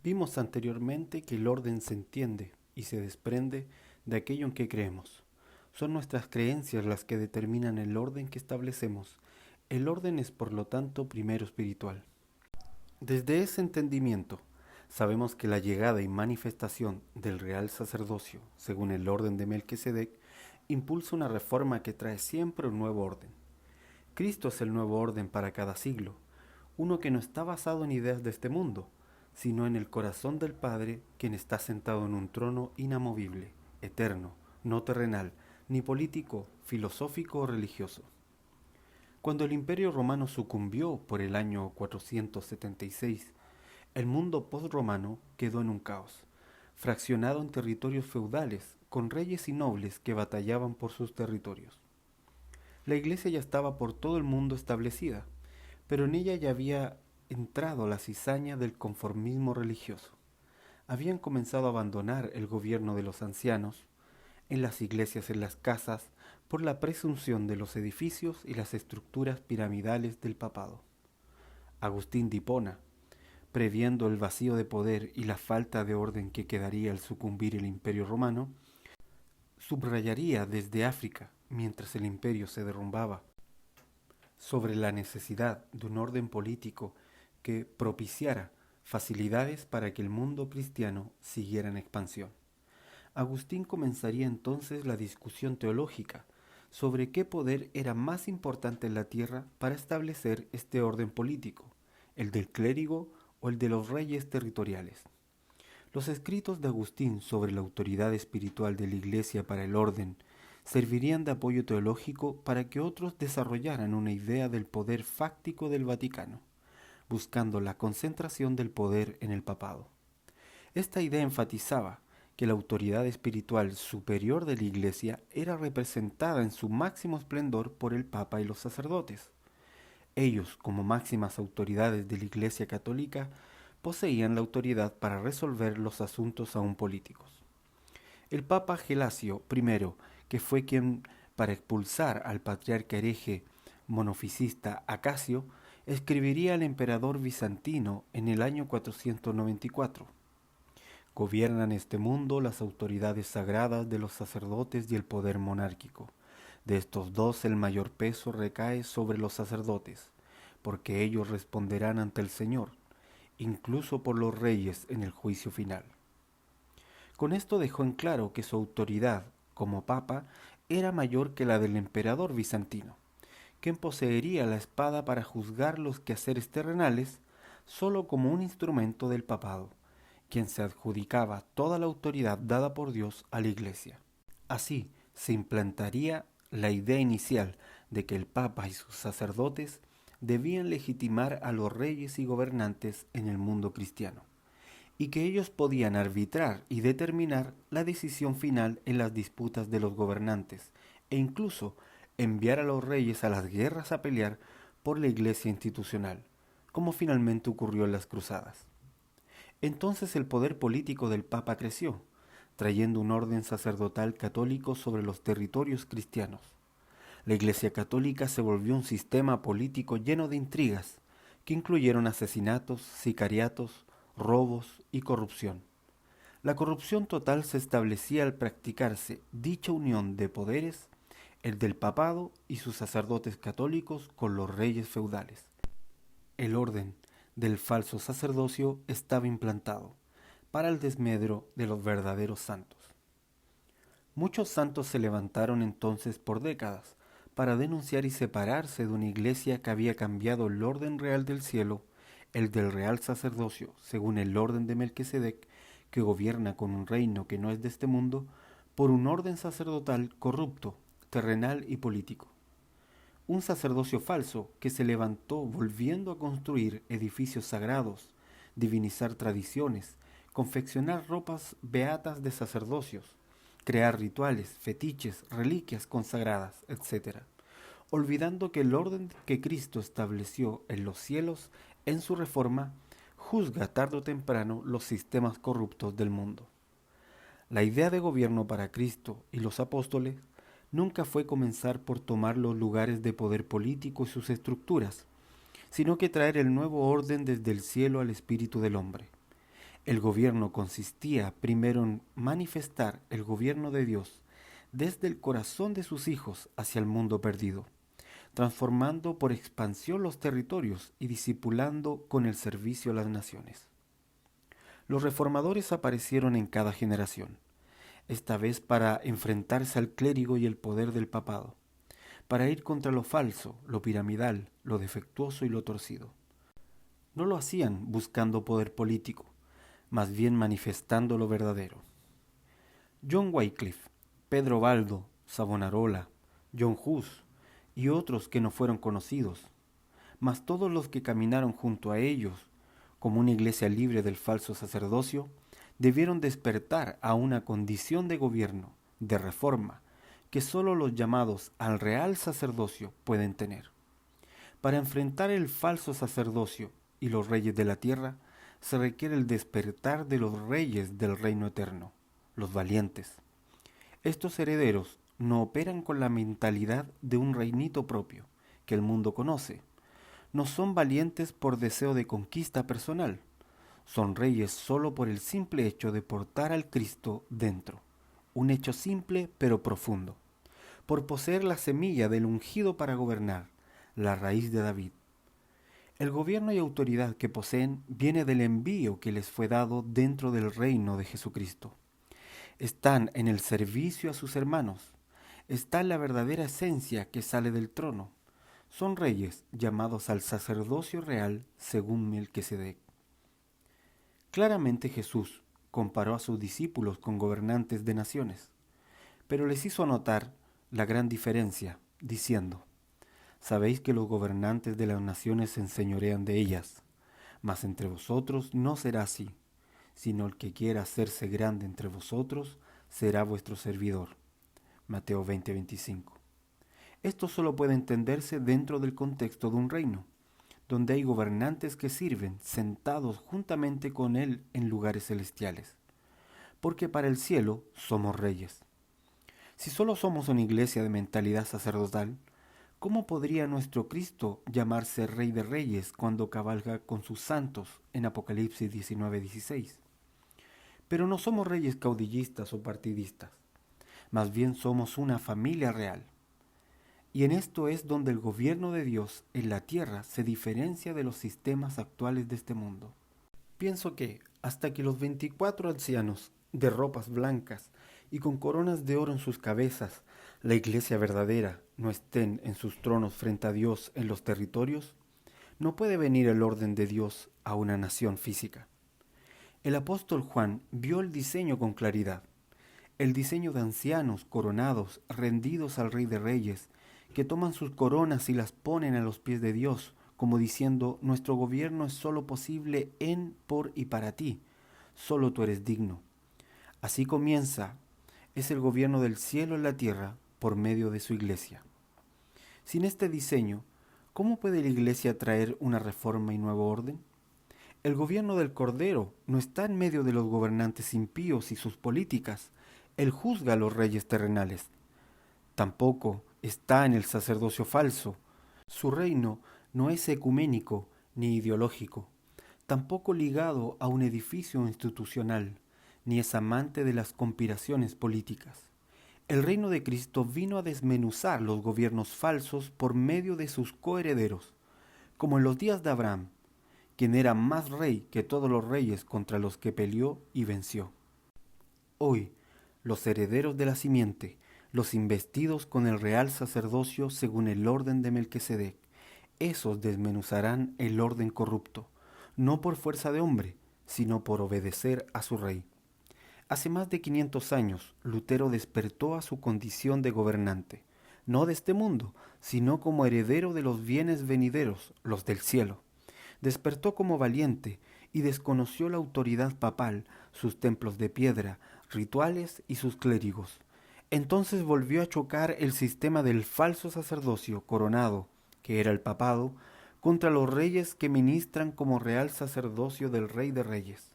Vimos anteriormente que el orden se entiende y se desprende de aquello en que creemos. Son nuestras creencias las que determinan el orden que establecemos. El orden es, por lo tanto, primero espiritual. Desde ese entendimiento, sabemos que la llegada y manifestación del real sacerdocio, según el orden de Melquisedec, impulsa una reforma que trae siempre un nuevo orden. Cristo es el nuevo orden para cada siglo, uno que no está basado en ideas de este mundo, sino en el corazón del Padre, quien está sentado en un trono inamovible, eterno, no terrenal, ni político, filosófico o religioso. Cuando el Imperio Romano sucumbió por el año 476, el mundo postromano quedó en un caos, fraccionado en territorios feudales, con reyes y nobles que batallaban por sus territorios. La iglesia ya estaba por todo el mundo establecida, pero en ella ya había entrado la cizaña del conformismo religioso. Habían comenzado a abandonar el gobierno de los ancianos, en las iglesias, en las casas, por la presunción de los edificios y las estructuras piramidales del papado. Agustín de Hipona, previendo el vacío de poder y la falta de orden que quedaría al sucumbir el imperio romano, subrayaría desde África, mientras el imperio se derrumbaba, sobre la necesidad de un orden político que propiciara facilidades para que el mundo cristiano siguiera en expansión. Agustín comenzaría entonces la discusión teológica sobre qué poder era más importante en la tierra para establecer este orden político, el del clérigo o el de los reyes territoriales. Los escritos de Agustín sobre la autoridad espiritual de la Iglesia para el orden servirían de apoyo teológico para que otros desarrollaran una idea del poder fáctico del Vaticano, buscando la concentración del poder en el papado. Esta idea enfatizaba que la autoridad espiritual superior de la Iglesia era representada en su máximo esplendor por el Papa y los sacerdotes. Ellos, como máximas autoridades de la Iglesia católica, poseían la autoridad para resolver los asuntos aún políticos. El Papa Gelasio I, que fue quien, para expulsar al patriarca hereje monofisista Acasio, escribiría al emperador bizantino en el año 494. Gobiernan este mundo las autoridades sagradas de los sacerdotes y el poder monárquico. De estos dos el mayor peso recae sobre los sacerdotes, porque ellos responderán ante el Señor, incluso por los reyes en el juicio final. Con esto dejó en claro que su autoridad como papa era mayor que la del emperador bizantino, quien poseería la espada para juzgar los quehaceres terrenales sólo como un instrumento del papado, quien se adjudicaba toda la autoridad dada por Dios a la Iglesia. Así se implantaría la idea inicial de que el Papa y sus sacerdotes debían legitimar a los reyes y gobernantes en el mundo cristiano, y que ellos podían arbitrar y determinar la decisión final en las disputas de los gobernantes, e incluso enviar a los reyes a las guerras a pelear por la Iglesia institucional, como finalmente ocurrió en las cruzadas. Entonces el poder político del Papa creció, trayendo un orden sacerdotal católico sobre los territorios cristianos. La Iglesia católica se volvió un sistema político lleno de intrigas, que incluyeron asesinatos, sicariatos, robos y corrupción. La corrupción total se establecía al practicarse dicha unión de poderes, el del papado y sus sacerdotes católicos con los reyes feudales. El orden del falso sacerdocio estaba implantado para el desmedro de los verdaderos santos. Muchos santos se levantaron entonces por décadas para denunciar y separarse de una iglesia que había cambiado el orden real del cielo, el del real sacerdocio, según el orden de Melquisedec, que gobierna con un reino que no es de este mundo, por un orden sacerdotal corrupto, terrenal y político. Un sacerdocio falso que se levantó volviendo a construir edificios sagrados, divinizar tradiciones, confeccionar ropas beatas de sacerdocios, crear rituales, fetiches, reliquias consagradas, etc., olvidando que el orden que Cristo estableció en los cielos en su reforma juzga tarde o temprano los sistemas corruptos del mundo. La idea de gobierno para Cristo y los apóstoles nunca fue comenzar por tomar los lugares de poder político y sus estructuras, sino que traer el nuevo orden desde el cielo al espíritu del hombre. El gobierno consistía primero en manifestar el gobierno de Dios desde el corazón de sus hijos hacia el mundo perdido, transformando por expansión los territorios y discipulando con el servicio a las naciones. Los reformadores aparecieron en cada generación, esta vez para enfrentarse al clérigo y el poder del papado, para ir contra lo falso, lo piramidal, lo defectuoso y lo torcido. No lo hacían buscando poder político, más bien manifestando lo verdadero. John Wycliffe, Pedro Baldo, Savonarola, John Hus y otros que no fueron conocidos, mas todos los que caminaron junto a ellos, como una iglesia libre del falso sacerdocio, debieron despertar a una condición de gobierno, de reforma, que sólo los llamados al real sacerdocio pueden tener. Para enfrentar el falso sacerdocio y los reyes de la tierra, se requiere el despertar de los reyes del reino eterno, los valientes. Estos herederos no operan con la mentalidad de un reinito propio, que el mundo conoce. No son valientes por deseo de conquista personal. Son reyes solo por el simple hecho de portar al Cristo dentro. Un hecho simple pero profundo. Por poseer la semilla del ungido para gobernar, la raíz de David. El gobierno y autoridad que poseen viene del envío que les fue dado dentro del reino de Jesucristo. Están en el servicio a sus hermanos. Está en la verdadera esencia que sale del trono. Son reyes llamados al sacerdocio real según Melquisedec. Claramente Jesús comparó a sus discípulos con gobernantes de naciones, pero les hizo notar la gran diferencia, diciendo: sabéis que los gobernantes de las naciones se enseñorean de ellas, mas entre vosotros no será así, sino el que quiera hacerse grande entre vosotros será vuestro servidor. Mateo 20:25. Esto solo puede entenderse dentro del contexto de un reino, donde hay gobernantes que sirven sentados juntamente con él en lugares celestiales, porque para el cielo somos reyes. Si solo somos una iglesia de mentalidad sacerdotal, ¿cómo podría nuestro Cristo llamarse Rey de Reyes cuando cabalga con sus santos en Apocalipsis 19:16? Pero no somos reyes caudillistas o partidistas, más bien somos una familia real. Y en esto es donde el gobierno de Dios en la tierra se diferencia de los sistemas actuales de este mundo. Pienso que hasta que los 24 ancianos de ropas blancas y con coronas de oro en sus cabezas, la iglesia verdadera, no estén en sus tronos frente a Dios en los territorios, no puede venir el orden de Dios a una nación física. El apóstol Juan vio el diseño con claridad, el diseño de ancianos coronados, rendidos al Rey de Reyes, que toman sus coronas y las ponen a los pies de Dios, como diciendo: nuestro gobierno es solo posible en, por y para ti, solo tú eres digno. Así comienza, es el gobierno del cielo en la tierra por medio de su iglesia. Sin este diseño, ¿cómo puede la iglesia traer una reforma y nuevo orden? El gobierno del Cordero no está en medio de los gobernantes impíos y sus políticas. Él juzga a los reyes terrenales. Tampoco está en el sacerdocio falso. Su reino no es ecuménico ni ideológico, tampoco ligado a un edificio institucional, ni es amante de las conspiraciones políticas. El reino de Cristo vino a desmenuzar los gobiernos falsos por medio de sus coherederos, como en los días de Abraham, quien era más rey que todos los reyes contra los que peleó y venció. Hoy, los herederos de la simiente, los investidos con el real sacerdocio según el orden de Melquisedec, esos desmenuzarán el orden corrupto, no por fuerza de hombre, sino por obedecer a su rey. Hace más de 500 años, Lutero despertó a su condición de gobernante, no de este mundo, sino como heredero de los bienes venideros, los del cielo. Despertó como valiente y desconoció la autoridad papal, sus templos de piedra, rituales y sus clérigos. Entonces volvió a chocar el sistema del falso sacerdocio coronado, que era el papado, contra los reyes que ministran como real sacerdocio del Rey de Reyes.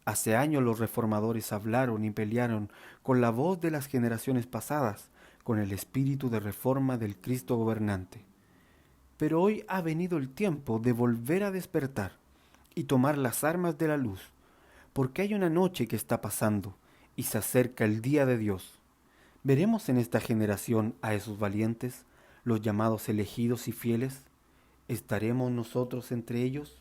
Hace años los reformadores hablaron y pelearon con la voz de las generaciones pasadas, con el espíritu de reforma del Cristo gobernante. Pero hoy ha venido el tiempo de volver a despertar y tomar las armas de la luz, porque hay una noche que está pasando y se acerca el día de Dios. ¿Veremos en esta generación a esos valientes, los llamados elegidos y fieles? ¿Estaremos nosotros entre ellos?